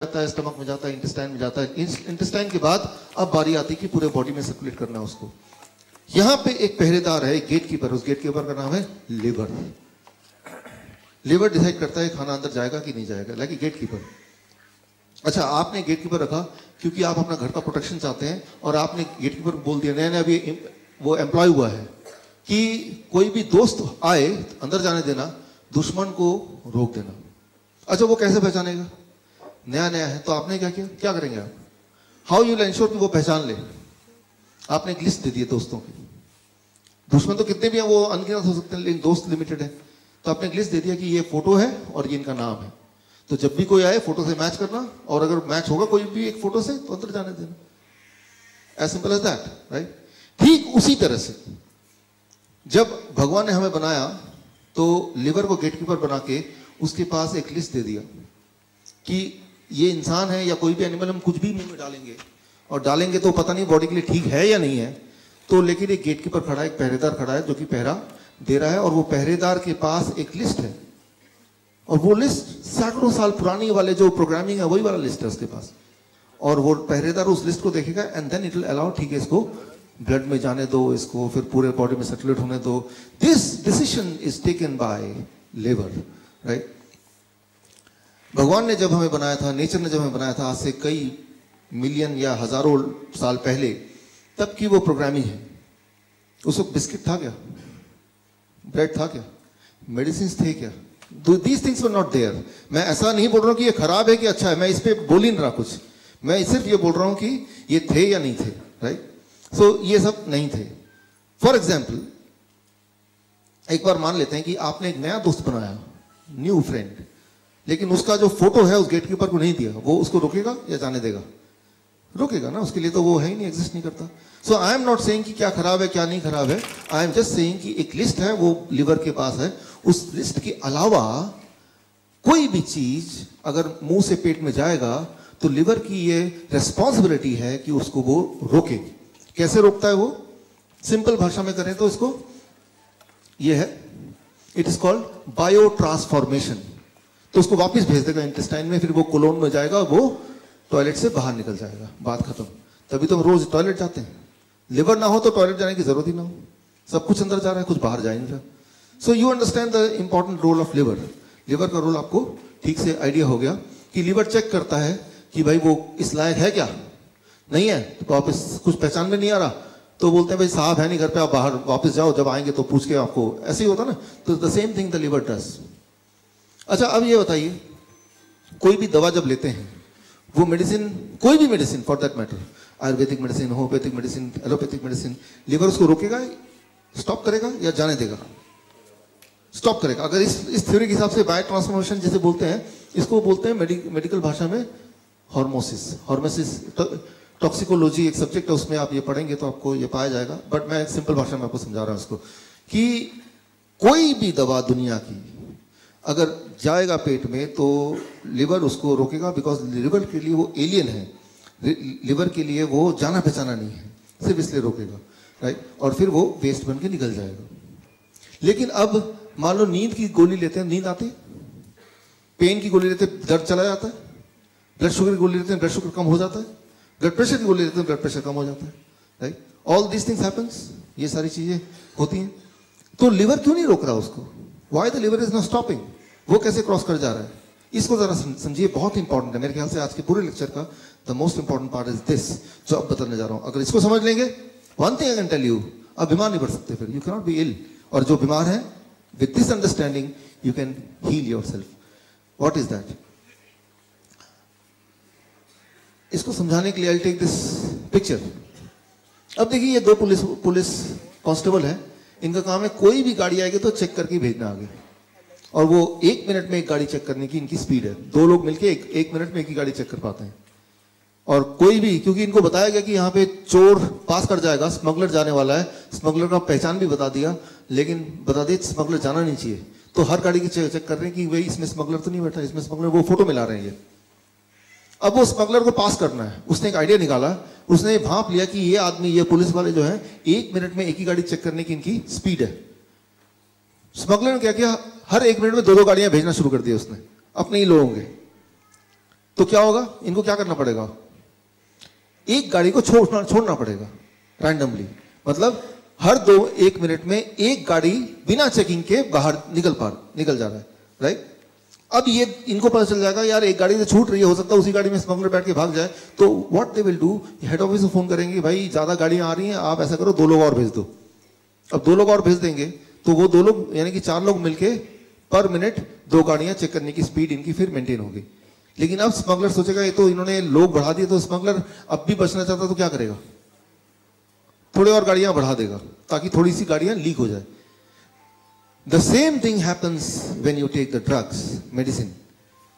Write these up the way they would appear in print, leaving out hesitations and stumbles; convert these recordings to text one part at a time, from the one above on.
जाता है, स्टमक में जाता है, इंटेस्टाइन में जाता है। इंटेस्टाइन के बाद अब बारी आती है कि पूरे बॉडी में सर्कुलेट करना है उसको। यहां पे एक पहरेदार है, गेट कीपर, उस गेट कीपर का नाम है लिवर। लिवर डिसाइड करता है खाना अंदर जाएगा कि नहीं जाएगा, लाइक गेट कीपर। अच्छा, आपने गेट कीपर रखा क्योंकि आप अपना घर का प्रोटेक्शन चाहते हैं, और आपने गेट कीपर को बोल दिया, नया नया अभी वो एम्प्लॉय हुआ है कि कोई भी दोस्त आए अंदर जाने देना, दुश्मन को रोक देना। अच्छा, वो कैसे पहचानेगा? नया नया है तो आपने क्या किया, क्या करेंगे आप? हाउ यू विल एंश्योर कि वो पहचान ले? आपने एक लिस्ट दे दी है दोस्तों की। दुश्मन तो कितने भी हैं, वो अनगिनत हो सकते हैं, लेकिन दोस्त लिमिटेड है। तो आपने एक लिस्ट दे दिया कि ये फोटो है और ये इनका नाम है, तो जब भी कोई आए फोटो से मैच करना, और अगर मैच होगा कोई भी एक फोटो से तो अंदर जाने देना। As simple as that, right? ठीक उसी तरह से जब भगवान ने हमें बनाया तो लिवर को गेटकीपर बना के उसके पास एक लिस्ट दे दिया कि ये इंसान है या कोई भी एनिमल, हम कुछ भी मुंह में डालेंगे, और डालेंगे तो पता नहीं बॉडी के लिए ठीक है या नहीं है। तो लेकिन एक गेटकीपर खड़ा है, एक पहरेदार खड़ा है जो कि पहरा दे रहा है, और वो पहरेदार के पास एक लिस्ट है, और वो लिस्ट सैकड़ों साल पुरानी वाले जो प्रोग्रामिंग है वही वाला लिस्ट है उसके पास। और वो पहरेदार उस लिस्ट को देखेगा and then it will allow, ठीक है इसको ब्लड में जाने दो, इसको फिर पूरे बॉडी में सर्कुलेट होने दो। This decision is taken by liver, right? भगवान ने जब हमें बनाया था, नेचर ने जब हमें बनाया था आज से कई मिलियन या हजारों साल पहले, तब की वो प्रोग्रामिंग है। उस वक्त बिस्किट था क्या? ब्रेड था क्या? मेडिसिन थे क्या? These things were not there. मैं ऐसा नहीं बोल रहा हूं कि ये खराब है कि अच्छा है, मैं इस पे बोल ही नहीं रहा कुछ, मैं सिर्फ ये बोल रहा हूं कि ये थे या नहीं थे, राइट? सो ये सब नहीं थे। फॉर एग्जाम्पल, एक बार मान लेते हैं कि आपने एक नया दोस्त बनाया, न्यू फ्रेंड, लेकिन उसका जो फोटो है उस गेटकीपर को नहीं दिया, वो उसको रोकेगा या जाने देगा? रोकेगा ना, उसके लिए तो वो है ही नहीं, एग्जिस्ट नहीं करता। सो आई एम नॉट सेइंग कि क्या खराब है क्या नहीं खराब है, आई एम जस्ट सेइंग कि एक लिस्ट है वो लिवर के पास है, उस लिस्ट के अलावा कोई भी चीज अगर मुंह से पेट में जाएगा तो लिवर की ये रेस्पॉन्सिबिलिटी है कि उसको वो रोके। कैसे रोकता है वो? सिंपल भाषा में करें तो इसको ये है, it is called bio transformation. तो उसको वापस भेज देगा इंटेस्टाइन में, फिर वो कोलोन में जाएगा, वो टॉयलेट से बाहर निकल जाएगा, बात खत्म। तभी तो हम रोज टॉयलेट जाते हैं। लिवर ना हो तो टॉयलेट जाने की जरूरत ही ना हो, सब कुछ अंदर जा रहा है, कुछ बाहर जा ही नहीं रहा। So you understand the important role of liver. Liver का रोल आपको ठीक से आइडिया हो गया कि लिवर चेक करता है कि भाई वो इस लायक है क्या, नहीं है तो वापस कुछ पहचान में नहीं आ रहा तो बोलते हैं भाई साहब है नहीं घर पे, आप बाहर वापस जाओ, जब आएंगे तो पूछ के आपको, ऐसे ही होता ना। तो the same thing the liver does. अच्छा, अब ये बताइए, कोई भी दवा जब लेते हैं, वो मेडिसिन, कोई भी medicine for that matter, Ayurvedic medicine, homeopathic medicine, allopathic medicine, liver उसको रोकेगा, स्टॉप करेगा या जाने देगा? स्टॉप करेगा। अगर इस थ्योरी के हिसाब से बायो ट्रांसफॉर्मेशन जिसे बोलते हैं, इसको बोलते हैं मेडिकल भाषा में हॉर्मोसिस। हॉर्मोसिस टॉक्सिकोलॉजी एक सब्जेक्ट है, उसमें आप ये पढ़ेंगे तो आपको ये पाया जाएगा, बट मैं सिंपल भाषा में आपको समझा रहा हूं उसको, कि कोई भी दवा दुनिया की अगर जाएगा पेट में तो लिवर उसको रोकेगा, बिकॉज लिवर के लिए वो एलियन है, लिवर के लिए वो जाना पहचाना नहीं है, सिर्फ इसलिए रोकेगा, राइट? और फिर वो वेस्ट बन के निकल जाएगा। लेकिन अब मान लो नींद की गोली लेते हैं, नींद आती, पेन की गोली लेते हैं, दर्द चला जाता है, ब्लड शुगर की गोली लेते हैं, ब्लड शुगर कम हो जाता है, ब्लड प्रेशर की गोली लेते हैं, ब्लड प्रेशर कम हो जाता है, right? All these things happens, ये सारी चीजें होती हैं। तो लिवर क्यों नहीं रोक रहा उसको? Why the liver is not stopping? वो कैसे क्रॉस कर जा रहा है? इसको जरा समझिए, बहुत इंपॉर्टेंट है। मेरे ख्याल से आज के पूरे लेक्चर का the most important part is this, जो अब बताने जा रहा हूं। अगर इसको समझ लेंगे, one thing I can tell you, आप बीमार नहीं पड़ सकते, फिर you can not be ill. और जो बीमार है, with this understanding you can heal yourself. What is that? इसको समझाने के लिए आई टेक दिस पिक्चर। अब देखिए, ये दो पुलिस कांस्टेबल है, इनका काम है कोई भी गाड़ी आएगी तो चेक करके भेजना आगे, और वो 1 मिनट में एक गाड़ी चेक करने की इनकी स्पीड है। 2 लोग मिलके एक मिनट में एक ही गाड़ी चेक कर पाते हैं। और कोई भी, क्योंकि इनको बताया गया कि यहाँ पे चोर पास कर जाएगा, स्मगलर जाने वाला है, स्मगलर का पहचान भी बता दिया, लेकिन बता दिया स्मगलर जाना नहीं चाहिए, तो हर गाड़ी की चेक कर रहे हैं कि भाई इसमें स्मगलर तो नहीं बैठा, इसमें स्मगलर, वो फोटो मिला रहे हैं ये। अब वो स्मगलर को पास करना है, उसने एक आइडिया निकाला, उसने भांप लिया कि ये आदमी, ये पुलिस वाले जो है, 1 मिनट में एक ही गाड़ी चेक करने की इनकी स्पीड है। स्मगलर ने क्या किया, हर 1 मिनट में 2-2 गाड़ियां भेजना शुरू कर दिया उसने, अपने ही लोग होंगे। तो क्या होगा, इनको क्या करना पड़ेगा, एक गाड़ी को छोड़ना पड़ेगा रैंडमली, मतलब हर 1 मिनट में एक गाड़ी बिना चेकिंग के बाहर निकल जा रहा है, राइट। अब ये इनको पता चल जाएगा यार एक गाड़ी से छूट रही है, हो सकता है उसी गाड़ी में स्मगलर बैठ के भाग जाए, तो what they will do, head office को फोन करेंगे, भाई ज्यादा गाड़ियां आ रही हैं, आप ऐसा करो 2 लोग और भेज दो। अब 2 लोग और भेज देंगे तो वो 2 लोग यानी कि 4 लोग मिलके पर मिनट 2 गाड़ियां चेक करने की स्पीड इनकी फिर मेंटेन होगी। लेकिन अब स्मगलर सोचेगा ये तो इन्होंने लोग बढ़ा दिए, तो स्मगलर अब भी बचना चाहता तो क्या करेगा, थोड़े और गाड़ियां बढ़ा देगा ताकि थोड़ी सी गाड़ियां लीक हो जाए। The same thing happens when you take the drugs, medicine.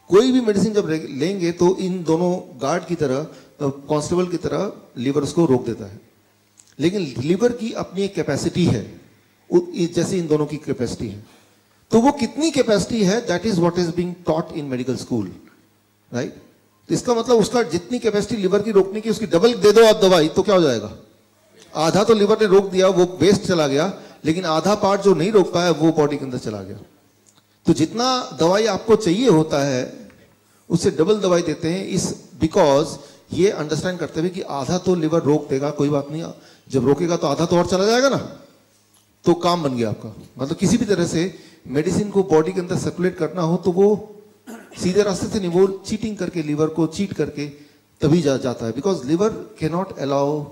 कोई भी मेडिसिन जब लेंगे तो इन दोनों गार्ड की तरह, कांस्टेबल की तरह लीवर उसको रोक देता है। लेकिन लीवर की अपनी एक कैपेसिटी है, जैसे इन दोनों की कैपेसिटी है। तो वो कितनी कैपेसिटी है, that is what is being taught in medical school, right. तो इसका मतलब उसका जितनी कैपेसिटी लीवर की रोकने की, उसकी डबल दे दो आप दवाई तो क्या हो जाएगा, आधा तो लीवर ने रोक दिया, वो वेस्ट चला गया, लेकिन आधा पार्ट जो नहीं रोक पाया वो बॉडी के अंदर चला गया। तो जितना दवाई आपको चाहिए होता है उससे डबल दवाई देते हैं, इस बिकॉज ये अंडरस्टैंड करते हुए कि आधा तो लिवर रोक देगा, कोई बात नहीं, जब रोकेगा तो आधा तो और चला जाएगा ना, तो काम बन गया आपका। मतलब किसी भी तरह से मेडिसिन को बॉडी के अंदर सर्कुलेट करना हो तो वो सीधे रास्ते से नहीं, वो चीटिंग करके, लिवर को चीट करके तभी जाता है, because liver can not allow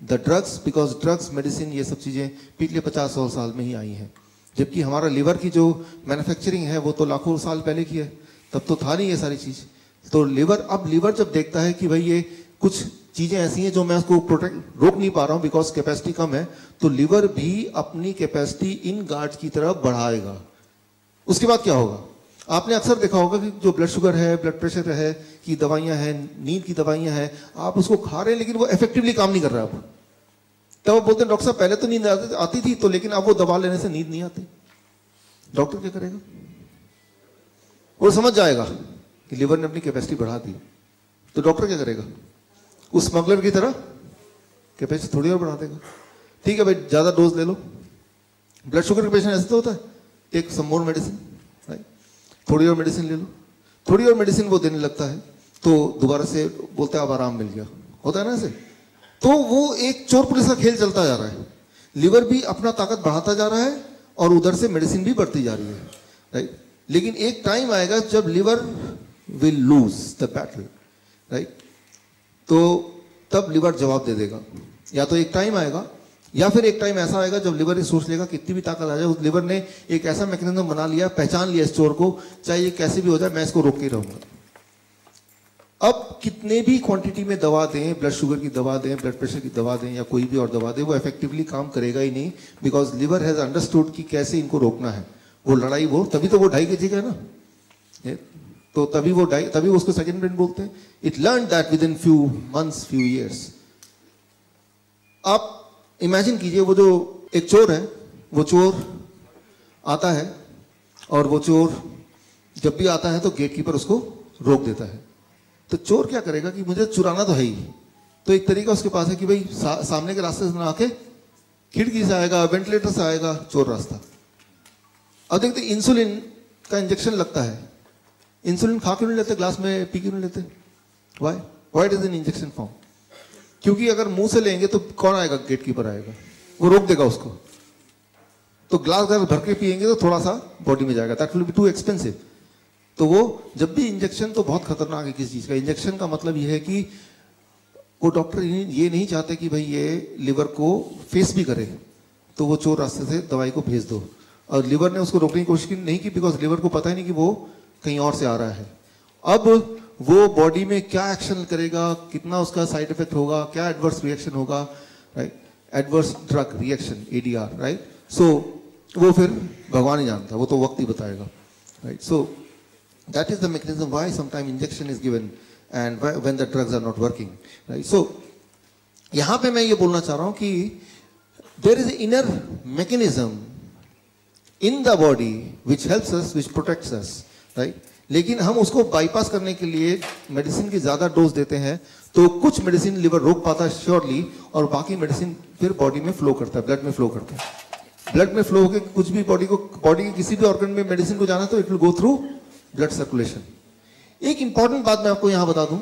the drugs, because drugs, medicine, ये सब चीजें पिछले 50-100 साल में ही आई हैं। जबकि हमारा लिवर की जो मैन्युफैक्चरिंग है वो तो लाखों साल पहले की है, तब तो था नहीं ये सारी चीज। तो लिवर, अब लिवर जब देखता है कि भाई ये कुछ चीजें ऐसी हैं जो मैं उसको रोक नहीं पा रहा हूं बिकॉज कैपेसिटी कम है, तो लिवर भी अपनी कैपेसिटी इन गार्ड्स की तरफ बढ़ाएगा। उसके बाद क्या होगा, आपने अक्सर देखा होगा कि जो ब्लड शुगर है, ब्लड प्रेशर है की दवाइयां हैं, नींद की दवाइयां हैं, आप उसको खा रहे हैं लेकिन वो इफेक्टिवली काम नहीं कर रहा है। तब वो बोलते हैं डॉक्टर साहब पहले तो नींद आती थी तो, लेकिन अब वो दवा लेने से नींद नहीं आती। डॉक्टर क्या करेगा, वो समझ जाएगा कि लिवर ने अपनी कैपेसिटी बढ़ा दी, तो डॉक्टर क्या करेगा, उस स्मगलर की तरह कैपेसिटी थोड़ी और बढ़ा देगा। ठीक है भाई, ज्यादा डोज ले लो। ब्लड शुगर के पेशेंट ऐसे तो होता है, टेक सम मोर मेडिसिन, थोड़ी और मेडिसिन ले लो, थोड़ी और मेडिसिन वो देने लगता है तो दोबारा से बोलता है अब आराम मिल गया, होता है ना ऐसे। तो वो एक चोर पुलिस का खेल चलता जा रहा है, लिवर भी अपना ताकत बढ़ाता जा रहा है और उधर से मेडिसिन भी बढ़ती जा रही है, राइट। लेकिन एक टाइम आएगा जब liver will lose the battle, right. तो तब लिवर जवाब दे देगा, या तो एक टाइम आएगा या फिर एक टाइम ऐसा आएगा जब लिवर ये सोच लेगा कितनी भी ताकत आ जाए, उस लिवर ने एक ऐसा मैकेनिज्म बना लिया, पहचान लिया इस चोर को, चाहे ये कैसे भी हो जाए मैं इसको रोक के रहूंगा। अब कितने भी क्वांटिटी में दवा दें, ब्लड शुगर की दवा दें, ब्लड प्रेशर की दवा दें या कोई भी और दवा दें, वो इफेक्टिवली काम करेगा ही नहीं, बिकॉज लिवर हैज अंडरस्टूड कि कैसे इनको रोकना है। वो लड़ाई, वो तभी तो वो 2.5 kg है ना, तो तभी उसको सेकंड ब्रेन बोलते हैं। It learn that with in few months, few years. आप इमेजिन कीजिए, वो जो एक चोर है, वो चोर आता है और वो चोर जब भी आता है तो गेटकीपर उसको रोक देता है। तो चोर क्या करेगा कि मुझे चुराना तो है ही, तो एक तरीका उसके पास है कि भाई सामने के रास्ते से ना आके खिड़की से आएगा, वेंटिलेटर से आएगा, चोर रास्ता। अब देखते इंसुलिन का इंजेक्शन लगता है, इंसुलिन खा क्यों नहीं लेते, ग्लास में पी क्यों नहीं लेते, why it is in injection form, क्योंकि अगर मुंह से लेंगे तो कौन आएगा, गेटकीपर आएगा, वो रोक देगा उसको। तो ग्लास अगर भर के पिएंगे तो थोड़ा सा बॉडी में जाएगा, that will be too expensive. तो वो जब भी इंजेक्शन, तो बहुत खतरनाक है किसी चीज का। इंजेक्शन का मतलब ये है कि वो डॉक्टर ये नहीं चाहते कि भाई ये लिवर को फेस भी करे, तो वो चोर रास्ते से दवाई को भेज दो। और लिवर ने उसको रोकने की कोशिश नहीं की, बिकॉज लिवर को पता ही नहीं कि वो कहीं और से आ रहा है। अब वो बॉडी में क्या एक्शन करेगा, कितना उसका साइड इफेक्ट होगा, क्या एडवर्स रिएक्शन होगा, right, adverse drug reaction, ADR, right. So वो फिर भगवान ही जानता, वो तो वक्त ही बताएगा, right. So that is the mechanism why sometimes injection is given and when the drugs are not working, right. So यहां पे मैं ये बोलना चाह रहा हूं कि there is an inner mechanism in the body which helps us, which protects us, right. लेकिन हम उसको बाईपास करने के लिए मेडिसिन की ज्यादा डोज देते हैं, तो कुछ मेडिसिन लिवर रोक पाता है श्योरली, और बाकी मेडिसिन फिर बॉडी में फ्लो करता है, ब्लड में फ्लो करता है। ब्लड में फ्लो होकर कुछ भी बॉडी के किसी भी ऑर्गन में मेडिसिन को जाना तो it will go through blood circulation. एक इंपॉर्टेंट बात मैं आपको यहां बता दूं,